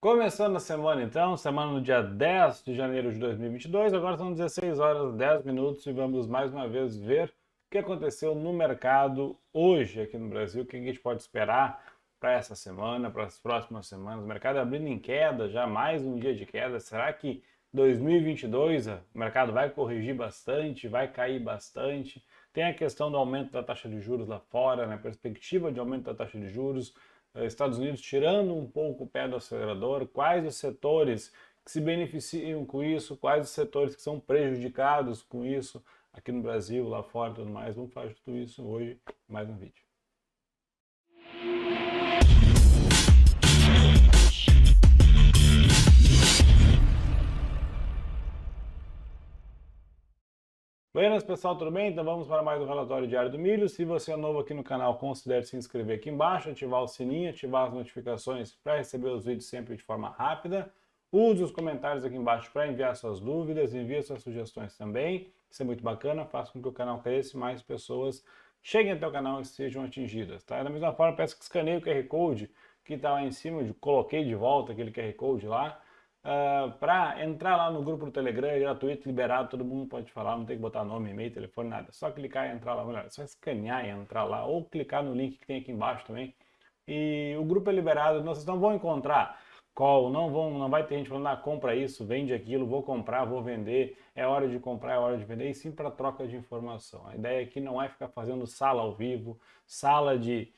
Começando a semana então, semana no dia 10 de janeiro de 2022, agora são 16 horas 10 minutos e vamos mais uma vez ver o que aconteceu no mercado hoje aqui no Brasil, o que a gente pode esperar para essa semana, para as próximas semanas. O mercado abrindo em queda, já mais um dia de queda. Será que 2022 o mercado vai corrigir bastante, vai cair bastante? Tem a questão do aumento da taxa de juros lá fora, né? Perspectiva de aumento da taxa de juros. Estados Unidos tirando um pouco o pé do acelerador, quais os setores que se beneficiam com isso, quais os setores que são prejudicados com isso aqui no Brasil, lá fora e tudo mais. Vamos falar de tudo isso hoje, mais um vídeo. Buenas pessoal, tudo bem? Então vamos para mais um relatório diário do milho. Se você é novo aqui no canal, considere se inscrever aqui embaixo, ativar o sininho, ativar as notificações para receber os vídeos sempre de forma rápida. Use os comentários aqui embaixo para enviar suas dúvidas, envie suas sugestões também. Isso é muito bacana, faz com que o canal cresça e mais pessoas cheguem até o canal e sejam atingidas. Tá? Da mesma forma, peço que escaneie o QR Code que está lá em cima, coloquei de volta aquele QR Code lá. Para entrar lá no grupo do Telegram, é gratuito, liberado, todo mundo pode falar, não tem que botar nome, e-mail, telefone, nada. Só clicar e entrar lá, melhor, só escanear e entrar lá, ou clicar no link que tem aqui embaixo também. E o grupo é liberado, vocês não vão encontrar call, não vai ter gente falando, compra isso, vende aquilo, vou comprar, vou vender, é hora de comprar, é hora de vender, e sim para troca de informação. A ideia aqui não é ficar fazendo sala ao vivo, sala de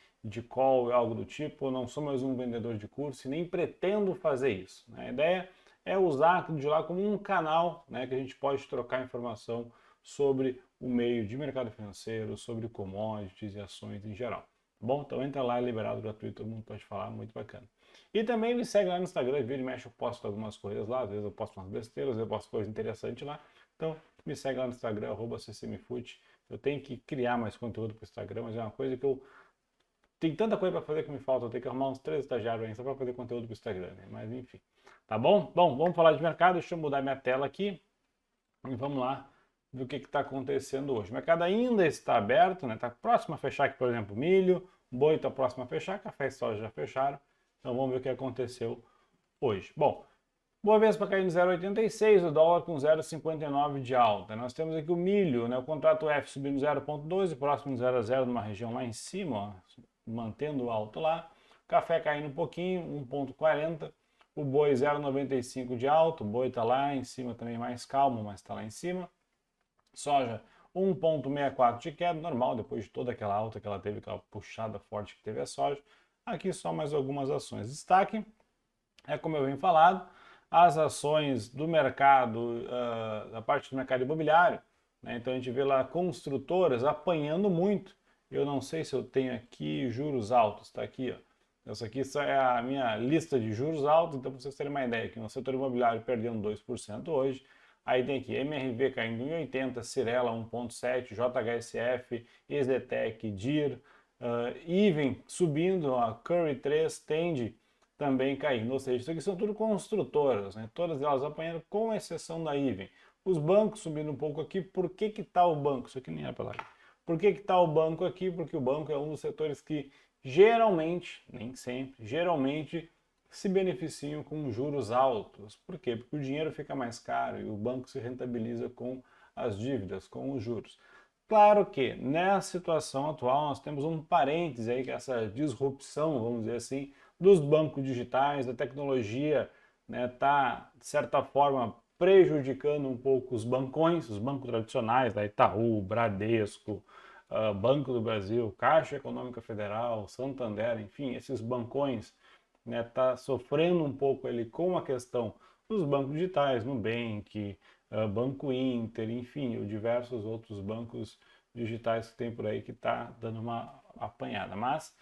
call, algo do tipo, não sou mais um vendedor de curso e nem pretendo fazer isso. Né? A ideia é usar aquilo de lá como um canal, né, que a gente pode trocar informação sobre o meio de mercado financeiro, sobre commodities e ações em geral. Bom, então entra lá, é liberado, gratuito, todo mundo pode falar, muito bacana. E também me segue lá no Instagram, vira e mexe, eu posto algumas coisas lá, às vezes eu posto umas besteiras, às vezes eu posto coisas interessantes lá. Então me segue lá no Instagram, @ccmfut. Eu tenho que criar mais conteúdo para o Instagram, mas é uma coisa que eu tem tanta coisa para fazer que me falta, eu tenho que arrumar uns 3 estagiários aí só para fazer conteúdo para o Instagram, né? Mas enfim, tá bom? Bom, vamos falar de mercado, deixa eu mudar minha tela aqui e vamos lá ver o que está acontecendo hoje. O mercado ainda está aberto, né? Está próximo a fechar aqui, por exemplo, milho, boi está próximo a fechar, café e soja já fecharam, então vamos ver o que aconteceu hoje. Bom, Bovespa caindo 0,86, o dólar com 0,59 de alta. Nós temos aqui o milho, né, o contrato F subindo 0,12, próximo de 0 a 0 numa região lá em cima, ó, mantendo alto lá. Café caindo um pouquinho, 1,40. O boi 0,95 de alto, o boi está lá em cima também mais calmo, mas está lá em cima. Soja 1,64 de queda, normal, depois de toda aquela alta que ela teve, aquela puxada forte que teve a soja. Aqui só mais algumas ações. Destaque é, como eu venho falado, as ações do mercado, da parte do mercado imobiliário. Né? Então a gente vê lá construtoras apanhando muito. Eu não sei se eu tenho aqui juros altos, está aqui, ó. Essa aqui é a minha lista de juros altos, então para vocês terem uma ideia, aqui no setor imobiliário perdendo 2% hoje. Aí tem aqui MRV caindo em 80, Cirela 1,7, JHSF, EZTEC, DIR, Even subindo, a Curry 3, Tende também caindo. Ou seja, isso aqui são tudo construtoras, né? Todas elas apanhando, com exceção da Even. Os bancos subindo um pouco aqui. Por que que tá o banco? Isso aqui nem é para lá. Por que que tá o banco aqui? Porque o banco é um dos setores que geralmente, nem sempre, geralmente se beneficiam com juros altos. Por quê? Porque o dinheiro fica mais caro e o banco se rentabiliza com as dívidas, com os juros. Claro que nessa situação atual nós temos um parêntese aí, que é essa disrupção, vamos dizer assim, dos bancos digitais, da tecnologia, né, tá, de certa forma, prejudicando um pouco os bancões, os bancos tradicionais, da Itaú, Bradesco, Banco do Brasil, Caixa Econômica Federal, Santander, enfim, esses bancões, né, tá sofrendo um pouco ali com a questão dos bancos digitais, Nubank, Banco Inter, enfim, diversos outros bancos digitais que tem por aí que está dando uma apanhada. Mas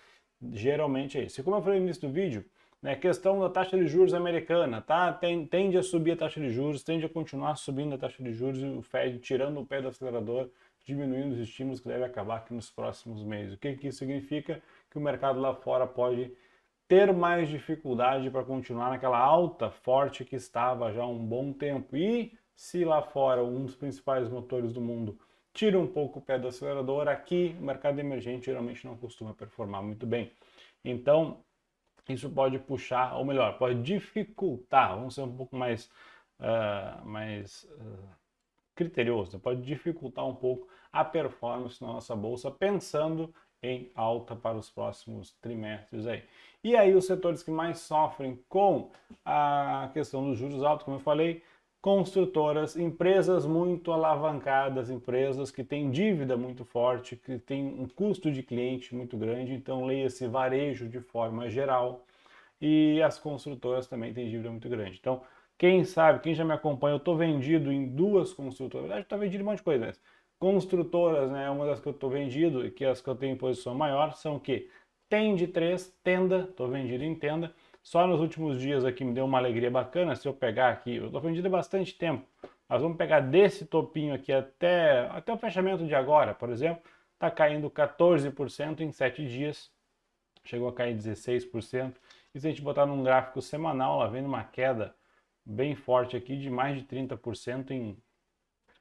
geralmente é isso. E como eu falei no início do vídeo, né, questão da taxa de juros americana, tá? Tende a subir a taxa de juros, tende a continuar subindo a taxa de juros e o Fed tirando o pé do acelerador, diminuindo os estímulos que deve acabar aqui nos próximos meses. O que isso significa? Que o mercado lá fora pode ter mais dificuldade para continuar naquela alta forte que estava já há um bom tempo. E se lá fora um dos principais motores do mundo tira um pouco o pé do acelerador, aqui o mercado emergente geralmente não costuma performar muito bem. Então, Isso pode puxar, ou melhor, pode dificultar, vamos ser um pouco mais, criterioso, pode dificultar um pouco a performance na nossa bolsa, pensando em alta para os próximos trimestres aí. E aí os setores que mais sofrem com a questão dos juros altos, como eu falei, construtoras, empresas muito alavancadas, empresas que têm dívida muito forte, que têm um custo de cliente muito grande, então leia-se varejo de forma geral, e as construtoras também têm dívida muito grande. Então, quem sabe, quem já me acompanha, eu estou vendido em duas construtoras, na verdade estou vendido em um monte de coisa, mas construtoras, né, uma das que eu estou vendido e que as que eu tenho em posição maior são que Tende 3, Tenda, estou vendido em Tenda, só nos últimos dias aqui me deu uma alegria bacana, se eu pegar aqui, eu estou vendido há bastante tempo, mas vamos pegar desse topinho aqui até o fechamento de agora, por exemplo, está caindo 14% em 7 dias, chegou a cair 16%, e se a gente botar num gráfico semanal, ela vem numa queda bem forte aqui de mais de 30% em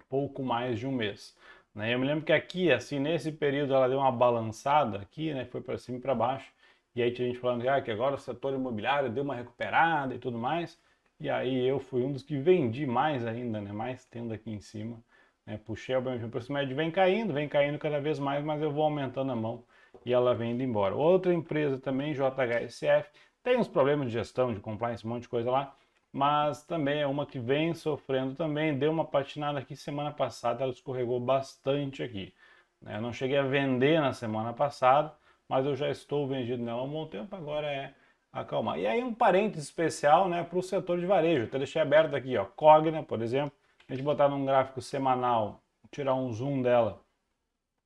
pouco mais de um mês. Né? Eu me lembro que aqui, assim, nesse período ela deu uma balançada aqui, né? Foi para cima e para baixo, e aí tinha gente falando que agora o setor imobiliário deu uma recuperada e tudo mais, e aí eu fui um dos que vendi mais ainda, né? Mais tendo aqui em cima, né? Puxei o preço médio, vem caindo cada vez mais, mas eu vou aumentando a mão e ela vem indo embora. Outra empresa também, JHSF, tem uns problemas de gestão, de compliance, um monte de coisa lá, mas também é uma que vem sofrendo também, deu uma patinada aqui semana passada, ela escorregou bastante aqui. Né? Eu não cheguei a vender na semana passada, mas eu já estou vendido nela há um bom tempo, agora é acalmar. E aí um parênteses especial, né, para o setor de varejo, eu deixei aberto aqui, ó, Cogna, por exemplo, a gente botar num gráfico semanal, tirar um zoom dela,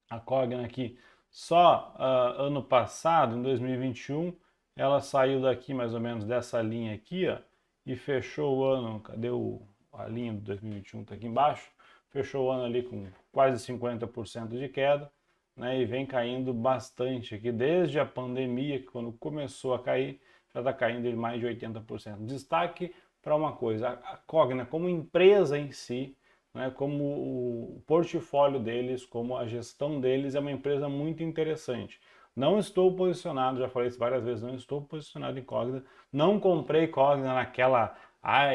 a Cogna aqui, só ano passado, em 2021, ela saiu daqui mais ou menos dessa linha aqui, ó, e fechou o ano, cadê a linha de 2021, está aqui embaixo, fechou o ano ali com quase 50% de queda, né, e vem caindo bastante aqui, desde a pandemia, que quando começou a cair, já está caindo em mais de 80%. Destaque para uma coisa, a Cogna como empresa em si, né, como o portfólio deles, como a gestão deles é uma empresa muito interessante. Não estou posicionado, já falei isso várias vezes, não estou posicionado em Cogna, não comprei Cogna naquela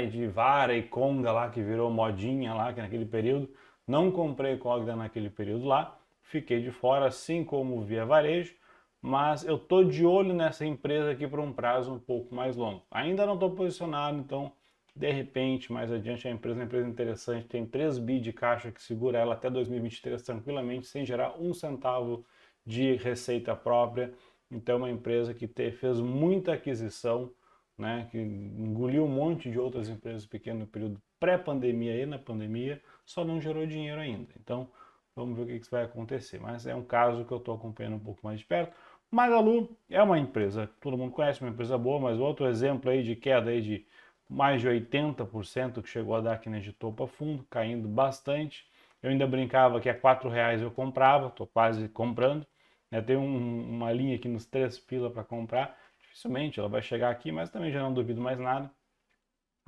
de Vara e Conga lá, que virou modinha lá, que naquele período, não comprei Cogna naquele período lá, fiquei de fora, assim como Via Varejo, mas eu estou de olho nessa empresa aqui por um prazo um pouco mais longo. Ainda não estou posicionado, então de repente, mais adiante, a empresa é uma empresa interessante, tem 3 bi de caixa que segura ela até 2023 tranquilamente, sem gerar um centavo de receita própria. Então, é uma empresa que fez muita aquisição, né, que engoliu um monte de outras empresas pequenas no período pré-pandemia e na pandemia, só não gerou dinheiro ainda. Então, vamos ver o que vai acontecer. Mas é um caso que eu estou acompanhando um pouco mais de perto. Magalu é uma empresa, todo mundo conhece, uma empresa boa, mas outro exemplo aí de queda aí de mais de 80% que chegou a dar aqui de topo a fundo, caindo bastante. Eu ainda brincava que a R$4 eu comprava, estou quase comprando. Né? Tem uma linha aqui nos 3 pila para comprar. Dificilmente ela vai chegar aqui, mas também já não duvido mais nada.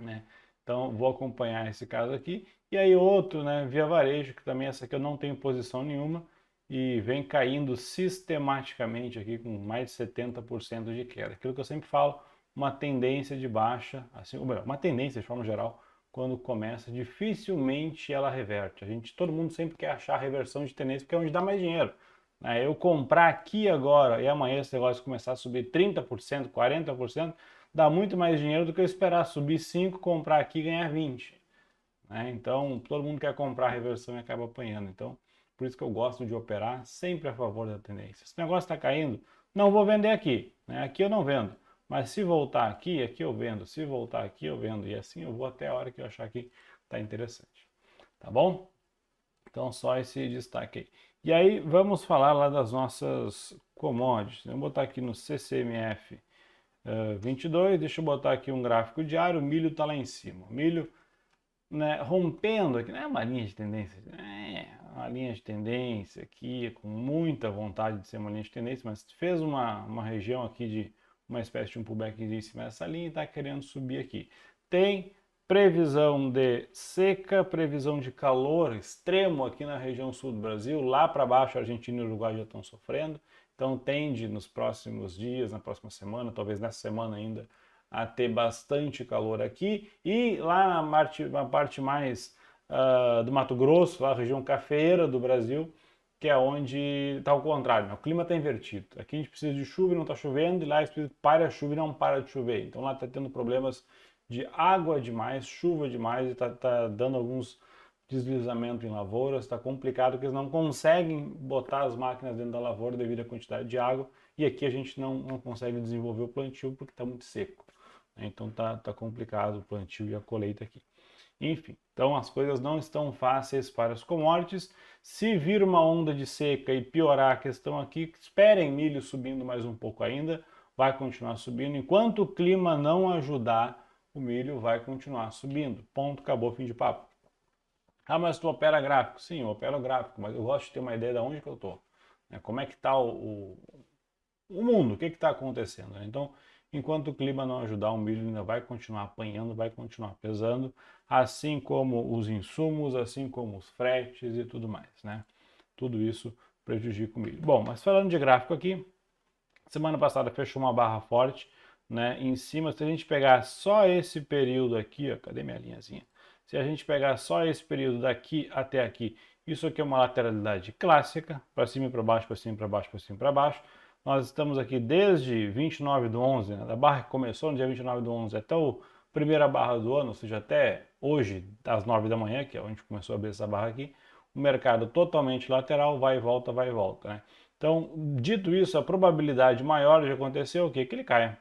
Né? Então vou acompanhar esse caso aqui. E aí outro, né, Via Varejo, que também essa aqui eu não tenho posição nenhuma e vem caindo sistematicamente aqui com mais de 70% de queda. Aquilo que eu sempre falo, uma tendência de baixa, assim, ou melhor, uma tendência de forma geral, quando começa, dificilmente ela reverte. Todo mundo sempre quer achar a reversão de tendência, porque é onde dá mais dinheiro. Né? Eu comprar aqui agora e amanhã esse negócio começar a subir 30%, 40%, dá muito mais dinheiro do que eu esperar subir 5, comprar aqui e ganhar 20. Né? Então, todo mundo quer comprar a reversão e acaba apanhando. Então, por isso que eu gosto de operar sempre a favor da tendência. Se o negócio está caindo, não vou vender aqui. Né? Aqui eu não vendo. Mas se voltar aqui, aqui eu vendo. Se voltar aqui, eu vendo. E assim eu vou até a hora que eu achar que está interessante. Tá bom? Então, só esse destaque aí. E aí, vamos falar lá das nossas commodities. Vou botar aqui no CCMF 22. Deixa eu botar aqui um gráfico diário. O milho está lá em cima. O milho, né, rompendo aqui, não é uma linha de tendência, é uma linha de tendência aqui, com muita vontade de ser uma linha de tendência, mas fez uma região aqui de uma espécie de um pullback em cima dessa linha e está querendo subir aqui. Tem previsão de seca, previsão de calor extremo aqui na região sul do Brasil, lá para baixo a Argentina e o Uruguai já estão sofrendo, então tende nos próximos dias, na próxima semana, talvez nessa semana ainda, a ter bastante calor aqui. E lá na parte mais do Mato Grosso, lá na região cafeeira do Brasil, que é onde está ao contrário, né? O clima está invertido. Aqui a gente precisa de chuva e não está chovendo, e lá a gente precisa para a chuva e não para de chover. Então lá está tendo problemas de água demais, chuva demais, e está dando alguns deslizamentos em lavouras, está complicado porque eles não conseguem botar as máquinas dentro da lavoura devido à quantidade de água, e aqui a gente não consegue desenvolver o plantio porque está muito seco. Então tá complicado o plantio e a colheita aqui. Enfim, então as coisas não estão fáceis para as commodities. Se vir uma onda de seca e piorar a questão aqui, esperem milho subindo mais um pouco ainda, vai continuar subindo. Enquanto o clima não ajudar, o milho vai continuar subindo. Ponto, acabou, fim de papo. Ah, mas tu opera gráfico? Sim, eu opero gráfico, mas eu gosto de ter uma ideia de onde que eu estou. Como é que está o mundo, o que está acontecendo. Então, enquanto o clima não ajudar, o milho ainda vai continuar apanhando, vai continuar pesando, assim como os insumos, assim como os fretes e tudo mais, né? Tudo isso prejudica o milho. Bom, mas falando de gráfico aqui, semana passada fechou uma barra forte, né? Em cima, se a gente pegar só esse período aqui, ó, cadê minha linhazinha? Se a gente pegar só esse período daqui até aqui, isso aqui é uma lateralidade clássica, para cima e para baixo, para cima e para baixo, para cima e para baixo. Nós estamos aqui desde 29/11, né, da barra que começou no dia 29/11 até a primeira barra do ano, ou seja, até hoje, às 9 da manhã, que é onde começou a abrir essa barra aqui, o mercado totalmente lateral, vai e volta, né? Então, dito isso, a probabilidade maior de acontecer é o quê? Que ele caia,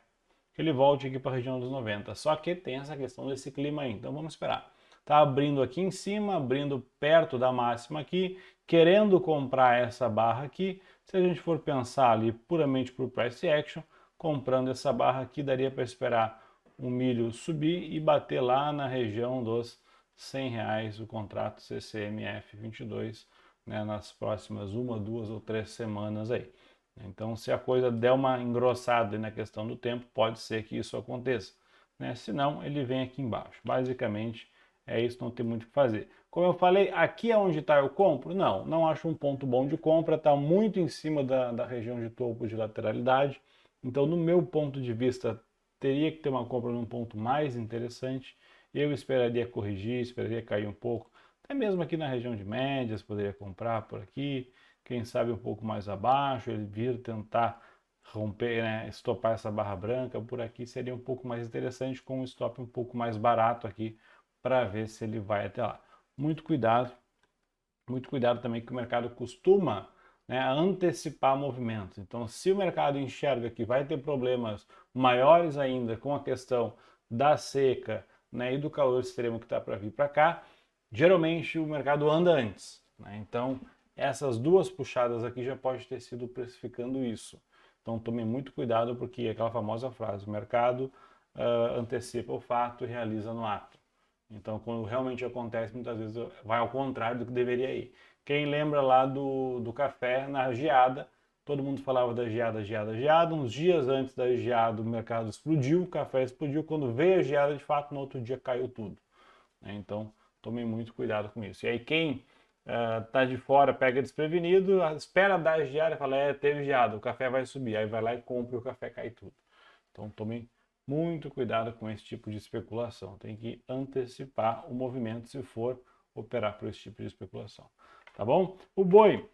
que ele volte aqui para a região dos 90. Só que tem essa questão desse clima aí, então vamos esperar. Tá abrindo aqui em cima, abrindo perto da máxima aqui, querendo comprar essa barra aqui. Se a gente for pensar ali puramente por price action, comprando essa barra aqui, daria para esperar o milho subir e bater lá na região dos R$100 o contrato CCMF 22, né, nas próximas 1, 2 ou 3 semanas aí. Então, se a coisa der uma engrossada na questão do tempo, pode ser que isso aconteça, né? Se não, ele vem aqui embaixo. Basicamente, é isso, não tem muito o que fazer. Como eu falei, aqui é onde está eu compro? Não acho um ponto bom de compra, está muito em cima da região de topo de lateralidade. Então, no meu ponto de vista, teria que ter uma compra num ponto mais interessante. Eu esperaria corrigir, esperaria cair um pouco. Até mesmo aqui na região de médias, poderia comprar por aqui. Quem sabe um pouco mais abaixo, ele vir tentar romper, né, estopar essa barra branca por aqui seria um pouco mais interessante, com um stop um pouco mais barato aqui, para ver se ele vai até lá. Muito cuidado também, que o mercado costuma, né, antecipar movimentos. Então, se o mercado enxerga que vai ter problemas maiores ainda com a questão da seca, né, e do calor extremo que está para vir para cá, geralmente o mercado anda antes, né? Então, essas duas puxadas aqui já pode ter sido precificando isso. Então, tome muito cuidado, porque é aquela famosa frase, o mercado antecipa o fato e realiza no ato. Então, quando realmente acontece, muitas vezes vai ao contrário do que deveria ir. Quem lembra lá do café na geada, todo mundo falava da geada, geada, geada. Uns dias antes da geada, o mercado explodiu, o café explodiu. Quando veio a geada, de fato, no outro dia caiu tudo. Então, tomem muito cuidado com isso. E aí, quem tá de fora, pega desprevenido, espera dar a geada e fala, teve geada, o café vai subir. Aí vai lá e compra e o café cai tudo. Então, tomem muito cuidado com esse tipo de especulação. Tem que antecipar o movimento se for operar por esse tipo de especulação. Tá bom? O boi,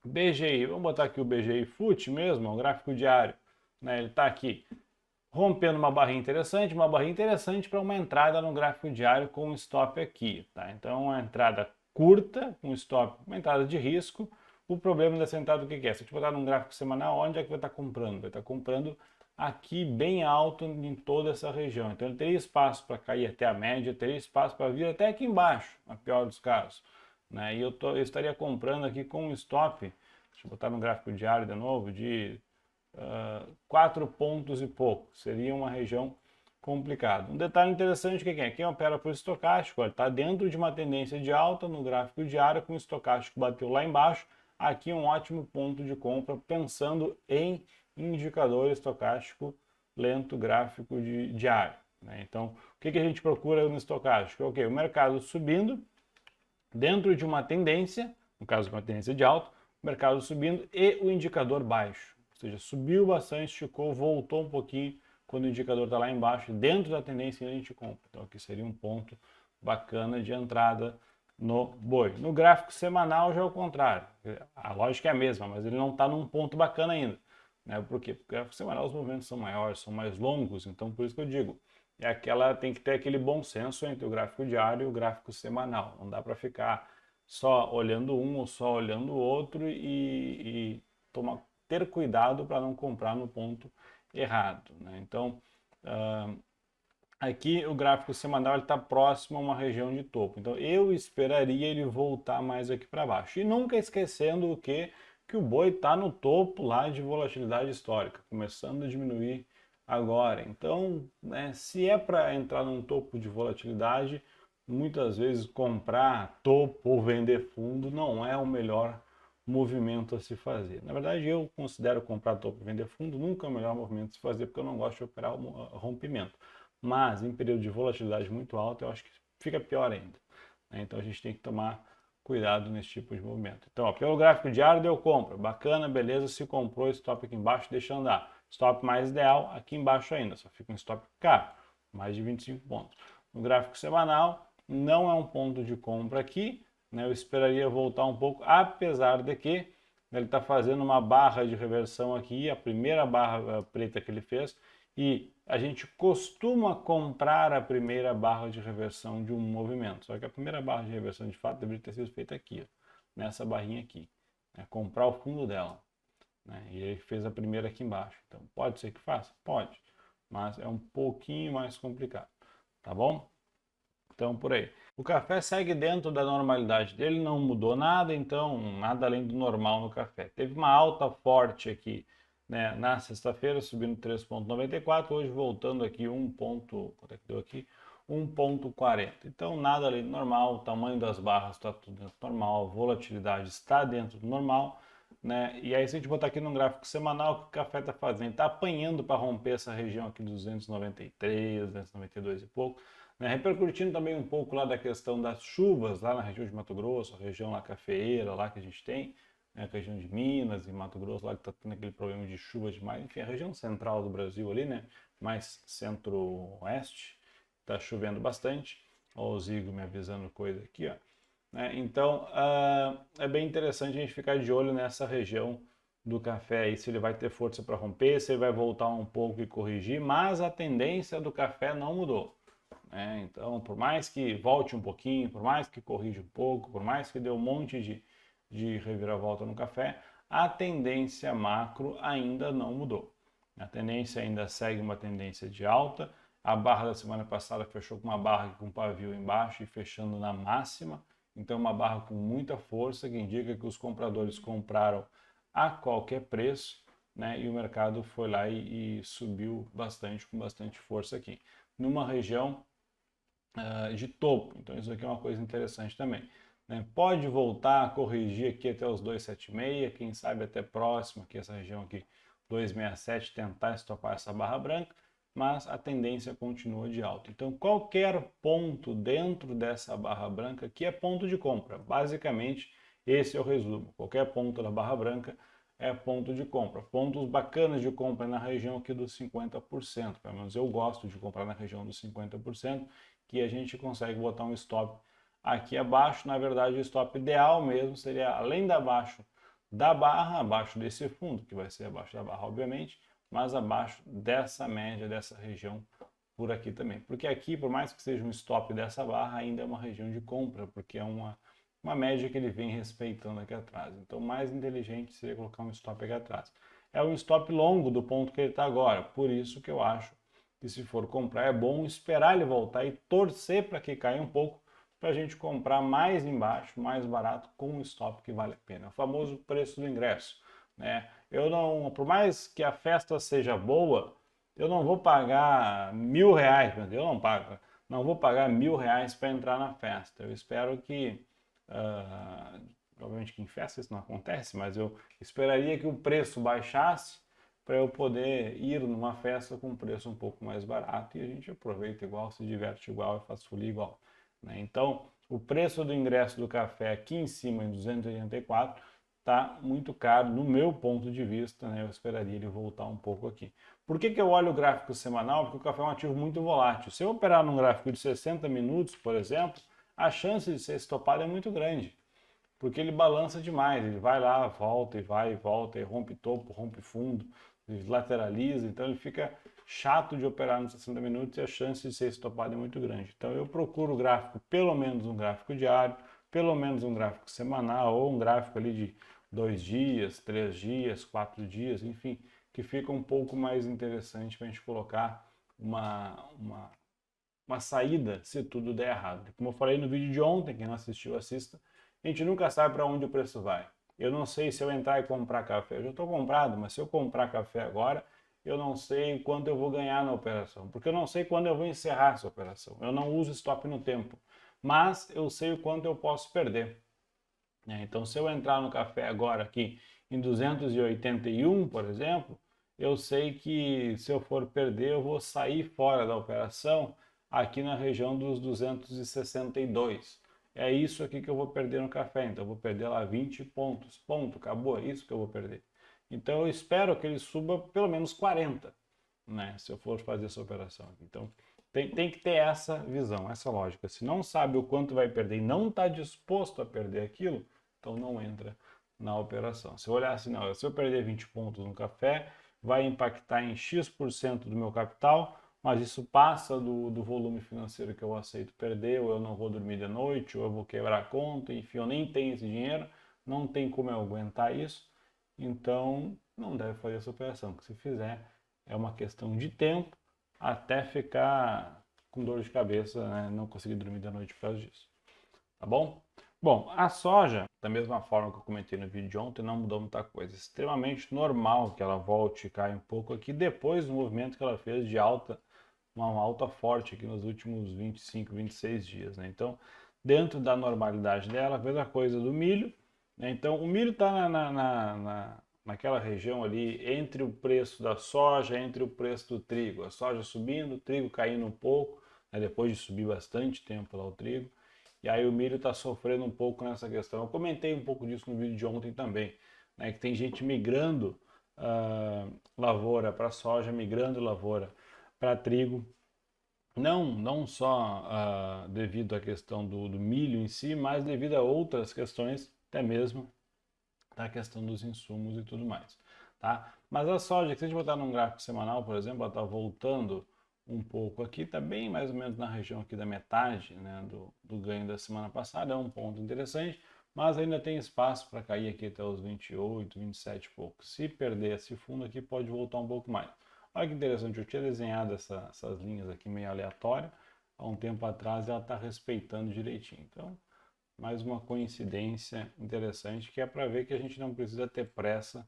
BGI, vamos botar aqui o BGI FUT mesmo, o gráfico diário, né? Ele está aqui rompendo uma barrinha interessante para uma entrada no gráfico diário com um stop aqui, tá? Então, uma entrada curta, um stop, uma entrada de risco. O problema dessa entrada, o que é? Se a gente botar num gráfico semanal, onde é que vai estar comprando? Vai estar comprando aqui bem alto em toda essa região. Então, ele teria espaço para cair até a média, teria espaço para vir até aqui embaixo, na pior dos casos, né? E eu estaria comprando aqui com um stop, deixa eu botar no gráfico diário de novo, de 4 pontos e pouco. Seria uma região complicada. Um detalhe interessante que é, quem opera por estocástico, está dentro de uma tendência de alta no gráfico diário, com o estocástico bateu lá embaixo. Aqui um ótimo ponto de compra, pensando em indicador estocástico lento gráfico diário, né? Então, o que a gente procura no estocástico? O mercado subindo dentro de uma tendência, no caso uma tendência de alta, mercado subindo e o indicador baixo. Ou seja, subiu bastante, esticou, voltou um pouquinho. Quando o indicador está lá embaixo, dentro da tendência a gente compra. Então aqui seria um ponto bacana de entrada no boi. No gráfico semanal já é o contrário. A lógica é a mesma, mas ele não está num ponto bacana ainda. Né? Por quê? Porque no gráfico semanal os movimentos são maiores, são mais longos, então por isso que eu digo. Tem que ter aquele bom senso entre o gráfico diário e o gráfico semanal. Não dá para ficar só olhando um ou só olhando o outro e ter cuidado para não comprar no ponto errado. Né? Então, aqui o gráfico semanal está próximo a uma região de topo. Então, eu esperaria ele voltar mais aqui para baixo. E nunca esquecendo que o boi está no topo lá de volatilidade histórica, começando a diminuir agora. Então, né, se é para entrar num topo de volatilidade, muitas vezes comprar topo ou vender fundo não é o melhor movimento a se fazer. Na verdade, eu considero comprar topo e vender fundo nunca é o melhor movimento a se fazer, porque eu não gosto de operar o rompimento. Mas em período de volatilidade muito alta, eu acho que fica pior ainda. Né? Então a gente tem que tomar cuidado nesse tipo de movimento. Então, ó, pelo gráfico diário deu compra, bacana, beleza, se comprou, stop aqui embaixo, deixa andar. Stop mais ideal aqui embaixo ainda, só fica um stop caro, mais de 25 pontos. No gráfico semanal, não é um ponto de compra aqui, né? Eu esperaria voltar um pouco, apesar de que ele está fazendo uma barra de reversão aqui, a primeira barra preta que ele fez, e a gente costuma comprar a primeira barra de reversão de um movimento. Só que a primeira barra de reversão, de fato, deveria ter sido feita aqui, ó, nessa barrinha aqui. Né? Comprar o fundo dela. Né? E ele fez a primeira aqui embaixo. Então, pode ser que faça? Pode. Mas é um pouquinho mais complicado. Tá bom? Então, por aí. O café segue dentro da normalidade dele, não mudou nada, então nada além do normal no café. Teve uma alta forte aqui, né, na sexta-feira, subindo 3,94, hoje voltando aqui 1 ponto, quanto é que deu aqui? 1,40. Então nada além do normal, o tamanho das barras está tudo dentro do normal, a volatilidade está dentro do normal, né? E aí se a gente botar aqui no gráfico semanal, o que o café está fazendo? Está apanhando para romper essa região aqui dos 293, 292 e pouco, né, repercutindo também um pouco lá da questão das chuvas lá na região de Mato Grosso, a região lá cafeeira lá que a gente tem, né, a região de Minas e Mato Grosso lá que está tendo aquele problema de chuva demais, enfim, a região central do Brasil ali, né, mais centro-oeste, está chovendo bastante. Ó, o Zigo me avisando coisa aqui, ó. Né, então, é bem interessante a gente ficar de olho nessa região do café aí, se ele vai ter força para romper, se ele vai voltar um pouco e corrigir, mas a tendência do café não mudou. Então, por mais que volte um pouquinho, por mais que corrija um pouco, por mais que dê um monte de reviravolta no café, a tendência macro ainda não mudou. A tendência ainda segue uma tendência de alta. A barra da semana passada fechou com uma barra com pavio embaixo e fechando na máxima. Então, uma barra com muita força, que indica que os compradores compraram a qualquer preço, né? E o mercado foi lá e subiu bastante, com bastante força aqui. Numa região de topo. Então isso aqui é uma coisa interessante também. Né? Pode voltar a corrigir aqui até os 276, quem sabe até próximo aqui, essa região aqui, 267, tentar estopar essa barra branca, mas a tendência continua de alta. Então qualquer ponto dentro dessa barra branca aqui é ponto de compra. Basicamente esse é o resumo. Qualquer ponto da barra branca é ponto de compra. Pontos bacanas de compra na região aqui dos 50%. Pelo menos eu gosto de comprar na região dos 50%, que a gente consegue botar um stop aqui abaixo. Na verdade, o stop ideal mesmo seria além da abaixo da barra, abaixo desse fundo, que vai ser abaixo da barra, obviamente, mas abaixo dessa média, dessa região por aqui também. Porque aqui, por mais que seja um stop dessa barra, ainda é uma região de compra, porque é uma média que ele vem respeitando aqui atrás. Então, mais inteligente seria colocar um stop aqui atrás. É um stop longo do ponto que ele está agora, por isso que eu acho que se for comprar é bom esperar ele voltar e torcer para que caia um pouco, para a gente comprar mais embaixo, mais barato, com um stop que vale a pena. O famoso preço do ingresso. Né? Eu não, por mais que a festa seja boa, eu não vou pagar R$ 1.000, eu não pago, não vou pagar R$ 1.000 para entrar na festa. Eu espero que obviamente que em festa isso não acontece, mas eu esperaria que o preço baixasse para eu poder ir numa festa com um preço um pouco mais barato e a gente aproveita igual, se diverte igual e faz folia igual. Né? Então, o preço do ingresso do café aqui em cima, em 284, está muito caro, no meu ponto de vista, né? Eu esperaria ele voltar um pouco aqui. Por que eu olho o gráfico semanal? Porque o café é um ativo muito volátil. Se eu operar num gráfico de 60 minutos, por exemplo, a chance de ser estopado é muito grande, porque ele balança demais, ele vai lá, volta e vai e volta, e rompe topo, rompe fundo, ele lateraliza, então ele fica chato de operar nos 60 minutos e a chance de ser estopado é muito grande. Então eu procuro o gráfico, pelo menos um gráfico diário, pelo menos um gráfico semanal ou um gráfico ali de 2 dias, 3 dias, 4 dias, enfim, que fica um pouco mais interessante para a gente colocar uma saída se tudo der errado. Como eu falei no vídeo de ontem, quem não assistiu, assista. A gente nunca sabe para onde o preço vai. Eu não sei se eu entrar e comprar café. Eu já estou comprado, mas se eu comprar café agora, eu não sei quanto eu vou ganhar na operação, porque eu não sei quando eu vou encerrar essa operação. Eu não uso stop no tempo, mas eu sei o quanto eu posso perder. Então, se eu entrar no café agora aqui em 281, por exemplo, eu sei que se eu for perder, eu vou sair fora da operação aqui na região dos 262. É isso aqui que eu vou perder no café, então eu vou perder lá 20 pontos. Ponto, acabou, é isso que eu vou perder. Então eu espero que ele suba pelo menos 40, né, se eu for fazer essa operação. Então tem que ter essa visão, essa lógica. Se não sabe o quanto vai perder e não está disposto a perder aquilo, então não entra na operação. Se eu olhar assim, não, se eu perder 20 pontos no café, vai impactar em X% do meu capital, mas isso passa do volume financeiro que eu aceito perder, ou eu não vou dormir de noite, ou eu vou quebrar a conta, enfim, eu nem tenho esse dinheiro, não tem como eu aguentar isso, então não deve fazer essa operação, porque se fizer é uma questão de tempo até ficar com dor de cabeça, né? Não conseguir dormir de noite por causa disso. Tá bom? Bom, a soja, da mesma forma que eu comentei no vídeo de ontem, não mudou muita coisa. Extremamente normal que ela volte e caia um pouco aqui depois do movimento que ela fez de alta, uma alta forte aqui nos últimos 25, 26 dias, né? Então, dentro da normalidade dela, a mesma coisa do milho, né? Então, o milho está naquela região ali entre o preço da soja, entre o preço do trigo. A soja subindo, o trigo caindo um pouco, né? Depois de subir bastante tempo lá o trigo. E aí o milho está sofrendo um pouco nessa questão. Eu comentei um pouco disso no vídeo de ontem também, né? Que tem gente migrando lavoura para soja, migrando lavoura para trigo. Não só devido à questão do milho em si, mas devido a outras questões, até mesmo da questão dos insumos e tudo mais, tá? Mas a soja, se a gente botar num gráfico semanal, por exemplo, ela está voltando um pouco aqui, está bem mais ou menos na região aqui da metade, né, do ganho da semana passada, é um ponto interessante, mas ainda tem espaço para cair aqui até os 28, 27 e pouco. Se perder esse fundo aqui, pode voltar um pouco mais. Olha que interessante, eu tinha desenhado essas linhas aqui meio aleatória há um tempo atrás e ela está respeitando direitinho. Então, mais uma coincidência interessante que é para ver que a gente não precisa ter pressa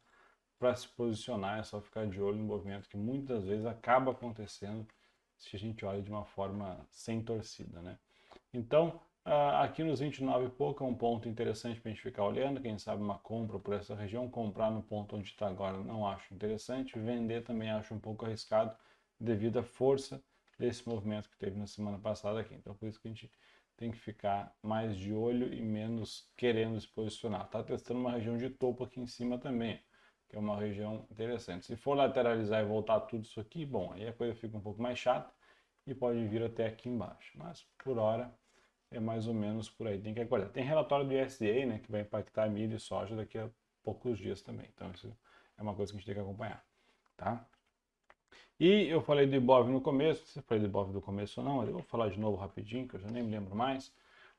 para se posicionar, é só ficar de olho no movimento que muitas vezes acaba acontecendo se a gente olha de uma forma sem torcida, né? Então, aqui nos 29 e pouco é um ponto interessante para a gente ficar olhando, quem sabe uma compra por essa região, comprar no ponto onde está agora não acho interessante, vender também acho um pouco arriscado devido à força desse movimento que teve na semana passada aqui. Então, por isso que a gente tem que ficar mais de olho e menos querendo se posicionar. Está testando uma região de topo aqui em cima também, que é uma região interessante. Se for lateralizar e voltar tudo isso aqui, bom, aí a coisa fica um pouco mais chata e pode vir até aqui embaixo. Mas por hora é mais ou menos por aí. Tem que aguardar. Tem relatório do USDA, né, que vai impactar milho e soja daqui a poucos dias também. Então isso é uma coisa que a gente tem que acompanhar, tá? E eu falei do Ibov no começo, se eu falei do Ibov do começo ou não, eu vou falar de novo rapidinho, que eu já nem me lembro mais.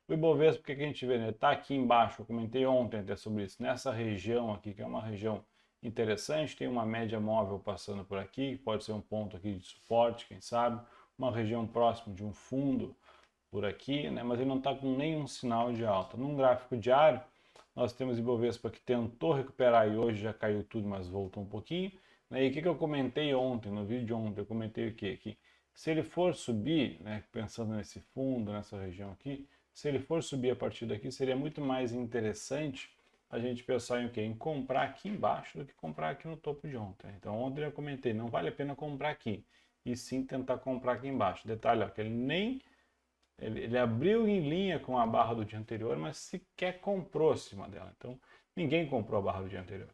O Ibovespa, o que a gente vê, né? Tá aqui embaixo, eu comentei ontem até sobre isso, nessa região aqui, que é uma região interessante, tem uma média móvel passando por aqui, que pode ser um ponto aqui de suporte, quem sabe, uma região próxima de um fundo por aqui, né? Mas ele não está com nenhum sinal de alta. Num gráfico diário, nós temos Ibovespa que tentou recuperar e hoje já caiu tudo, mas voltou um pouquinho. E o que eu comentei ontem, no vídeo de ontem, eu comentei o quê? Que se ele for subir, né, pensando nesse fundo, nessa região aqui, se ele for subir a partir daqui, seria muito mais interessante a gente pensar em o quê? Em comprar aqui embaixo do que comprar aqui no topo de ontem. Então ontem eu comentei, não vale a pena comprar aqui, e sim tentar comprar aqui embaixo. Detalhe, ó, que ele abriu em linha com a barra do dia anterior, mas sequer comprou acima dela. Então, ninguém comprou a barra do dia anterior.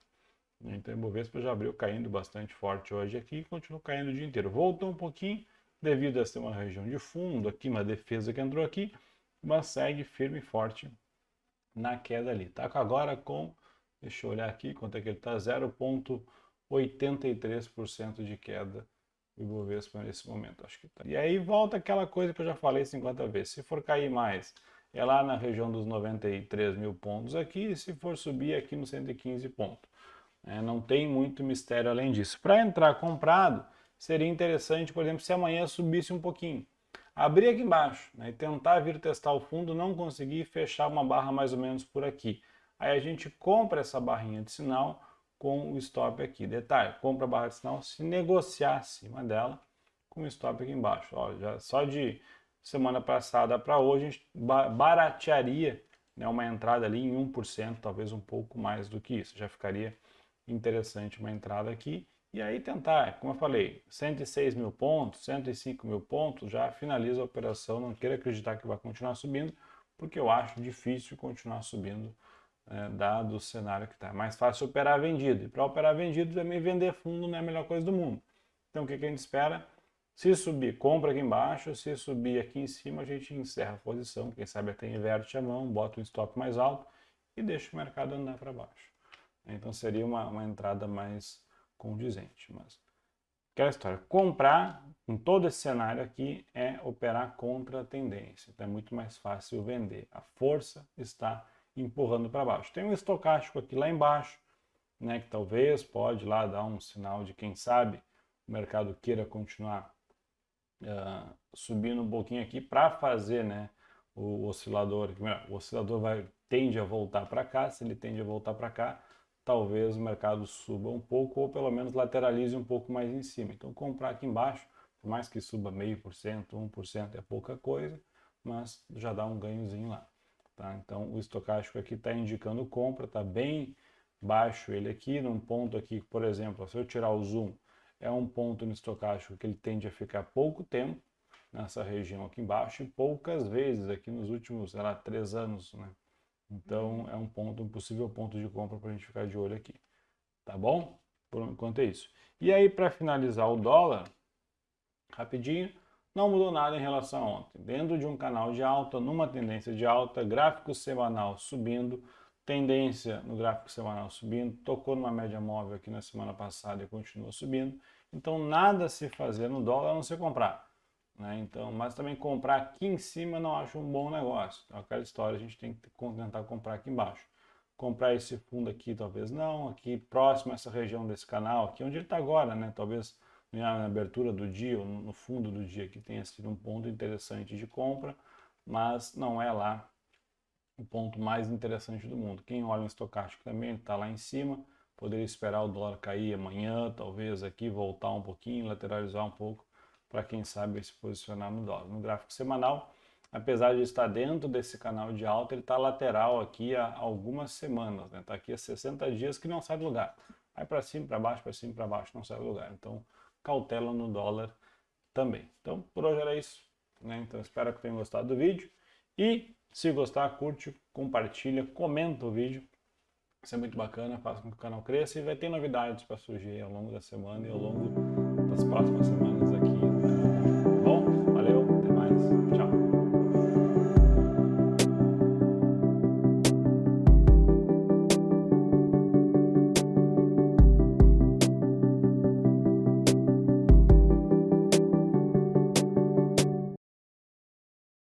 Então o Ibovespa já abriu caindo bastante forte hoje aqui e continua caindo o dia inteiro. Voltou um pouquinho devido a ser uma região de fundo aqui, uma defesa que entrou aqui, mas segue firme e forte na queda ali. Tá agora com, deixa eu olhar aqui quanto é que ele está, 0,83% de queda o Ibovespa nesse momento, acho que tá. E aí volta aquela coisa que eu já falei 50 vezes, se for cair mais, é lá na região dos 93 mil pontos aqui, e se for subir aqui nos 115 pontos. Não tem muito mistério além disso. Para entrar comprado, seria interessante, por exemplo, se amanhã subisse um pouquinho. Abrir aqui embaixo, né, e tentar vir testar o fundo, não conseguir fechar uma barra mais ou menos por aqui. Aí a gente compra essa barrinha de sinal com o stop aqui. Detalhe, compra a barra de sinal se negociar acima dela com o stop aqui embaixo. Ó, já só de semana passada para hoje a gente baratearia, né, uma entrada ali em 1%, talvez um pouco mais do que isso. Já ficaria interessante uma entrada aqui. E aí tentar, como eu falei, 106 mil pontos, 105 mil pontos, já finaliza a operação. Não quero acreditar que vai continuar subindo, porque eu acho difícil continuar subindo, dado o cenário que está. É mais fácil operar vendido. E para operar vendido, também vender fundo não é a melhor coisa do mundo. Então o que a gente espera? Se subir, compra aqui embaixo. Se subir aqui em cima, a gente encerra a posição. Quem sabe até inverte a mão, bota um stop mais alto e deixa o mercado andar para baixo. Então seria uma entrada mais condizente. Mas aquela história, comprar com todo esse cenário aqui é operar contra a tendência. Então é muito mais fácil vender. A força está empurrando para baixo. Tem um estocástico aqui lá embaixo, né, que talvez pode lá dar um sinal de, quem sabe, o mercado queira continuar subindo um pouquinho aqui para fazer, né, o oscilador. O oscilador tende a voltar para cá. Se ele tende a voltar para cá, talvez o mercado suba um pouco ou pelo menos lateralize um pouco mais em cima. Então comprar aqui embaixo, por mais que suba 0,5%, 1% é pouca coisa, mas já dá um ganhozinho lá. Tá? Então o estocástico aqui está indicando compra, está bem baixo ele aqui, num ponto aqui, por exemplo, se eu tirar o zoom, é um ponto no estocástico que ele tende a ficar pouco tempo nessa região aqui embaixo e poucas vezes aqui nos últimos, sei lá, 3 anos, né? Então é um possível ponto de compra para a gente ficar de olho aqui, tá bom? Por enquanto é isso. E aí, para finalizar o dólar, rapidinho, não mudou nada em relação a ontem. Dentro de um canal de alta, numa tendência de alta, gráfico semanal subindo, tendência no gráfico semanal subindo, tocou numa média móvel aqui na semana passada e continua subindo. Então nada a se fazer no dólar a não ser comprar. Né? Então, mas também comprar aqui em cima não acho um bom negócio. Então, aquela história a gente tem que tentar comprar aqui embaixo. Comprar esse fundo aqui talvez não, aqui próximo a essa região desse canal, aqui onde ele está agora, né? Talvez na abertura do dia ou no fundo do dia que tenha sido um ponto interessante de compra, mas não é lá o ponto mais interessante do mundo. Quem olha no estocástico também está lá em cima, poderia esperar o dólar cair amanhã, talvez aqui voltar um pouquinho, lateralizar um pouco, para quem sabe se posicionar no dólar. No gráfico semanal, apesar de estar dentro desse canal de alta, ele está lateral aqui há algumas semanas, né? Está aqui há 60 dias que não sai do lugar. Vai para cima, para baixo, para cima, para baixo, não sai do lugar. Então, cautela no dólar também. Então, por hoje era isso, né? Então, espero que tenham gostado do vídeo. E, se gostar, curte, compartilha, comenta o vídeo. Isso é muito bacana, faz com que o canal cresça e vai ter novidades para surgir ao longo da semana e ao longo das próximas semanas.